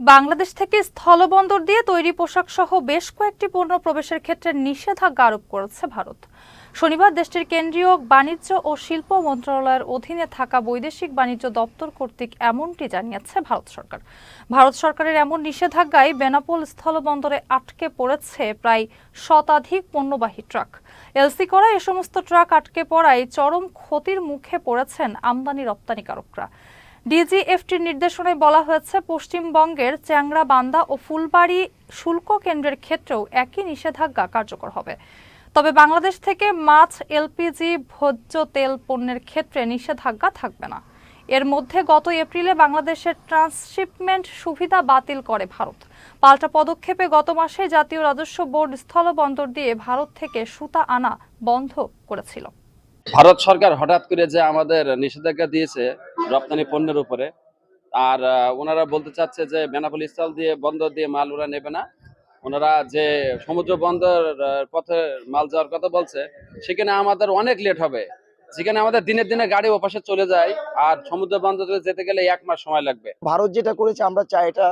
বাংলাদেশ থেকে স্থলবন্দর দিয়ে তৈরি পোশাক সহ বেশ কয়েকটি পণ্য প্রবেশের ক্ষেত্রে নিষেধাজ্ঞা আরোপ করেছে ভারত। শনিবার দেশটির কেন্দ্রীয় বাণিজ্য ও শিল্প মন্ত্রণালয়ের অধীনে থাকা বৈদেশিক বাণিজ্য দপ্তর কর্তৃক এমনটি জানিয়েছে ভারত সরকার। ভারত সরকারের এমন নিষেধাজ্ঞায় বেনাপোল স্থলবন্দরে আটকে পড়েছে প্রায় শতাধিক পণ্যবাহী ট্রাক। এলসি করা এ সমস্ত ট্রাক আটকে পড়ায় চরম ক্ষতির মুখে পড়েছেন আমদানি রপ্তানিকারকরা। ডিজিএফটির নির্দেশনায় বলা হয়েছে, পশ্চিমবঙ্গের চ্যাংড়াবান্ধা ও ফুলবাড়ী শুল্ক কেন্দ্রের ক্ষেত্রেও একই নিষেধাজ্ঞা কার্যকর হবে। তবে বাংলাদেশ থেকে মাছ, এলপিজি, ভোজ্য তেল পণ্যের ক্ষেত্রে নিষেধাজ্ঞা থাকবে না। এর মধ্যে গত এপ্রিলে বাংলাদেশের ট্রান্সশিপমেন্ট সুবিধা বাতিল করে ভারত। পাল্টা পদক্ষেপে গত মাসে জাতীয় রাজস্ব বোর্ড স্থলবন্দর দিয়ে ভারত থেকে সুতা আনা বন্ধ করেছিল। ভারত সরকার হঠাৎ করে যে আমাদের নিষেধাজ্ঞা দিয়েছে রপ্তানি পণ্যের উপরে, আর ওনারা বলতে চাচ্ছে যে বেনাপোল স্থল দিয়ে বন্দর দিয়ে মাল ওরা নেবে না। ওনারা যে সমুদ্র বন্দর পথে মাল যাওয়ার কথা বলছে, সেখানে আমাদের অনেক লেট হবে। যেখানে আমাদের দিনের দিনে গাড়ি ওপাশে চলে যায়, আর সমুদ্র বন্দরে যেতে গেলে 1 মাস সময় লাগবে। ভারত যেটা করেছে, আমরা চাই এটা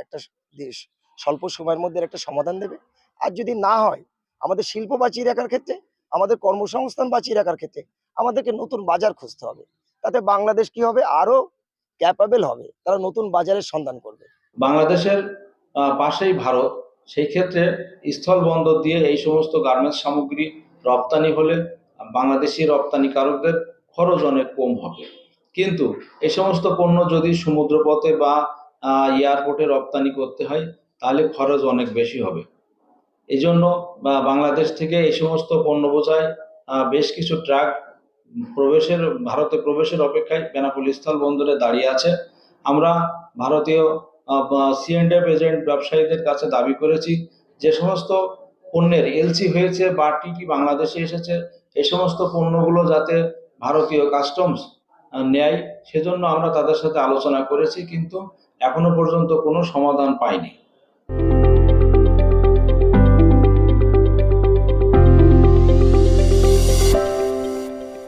একটা দেশ স্বল্প সময়ের মধ্যে একটা সমাধান দেবে। আর যদি না হয়, আমাদের শিল্প বাঁচিয়ে রাখার ক্ষেত্রে, আমাদের কর্মসংস্থান বাঁচিয়ে রাখার ক্ষেত্রে আমাদেরকে নতুন বাজার খুঁজতে হবে। তাতে বাংলাদেশ কি হবে, আরো ক্যাপাবেল হবে, তারা নতুন বাজারের সন্ধান করবে। বাংলাদেশের পাশেই ভারত, সেই ক্ষেত্রে স্থল বন্দর দিয়ে এই সমস্ত গার্মেন্টস সামগ্রী রপ্তানি হলে বাংলাদেশি রপ্তানিকারকদের খরচ অনেক কম হবে। কিন্তু এই সমস্ত পণ্য যদি সমুদ্রপথে বা এয়ারপোর্টে রপ্তানি করতে হয়, তাহলে খরচ অনেক বেশি হবে। এই জন্য বাংলাদেশ থেকে এই সমস্ত পণ্য বোঝায় বেশ কিছু ট্রাক ভারতে প্রবেশের অপেক্ষায় বেনাপোল স্থল বন্দরে দাঁড়িয়ে আছে। আমরা ভারতীয় C&F এজেন্ট ব্যবসায়ীদের কাছে দাবি করেছি, যে সমস্ত পণ্যের এলসি হয়েছে বা টিটি বাংলাদেশে এসেছে, এই সমস্ত পণ্যগুলো যাতে ভারতীয় কাস্টমস নেয়, সেজন্য আমরা তাদের সাথে আলোচনা করেছি, কিন্তু এখনো পর্যন্ত কোনো সমাধান পাইনি।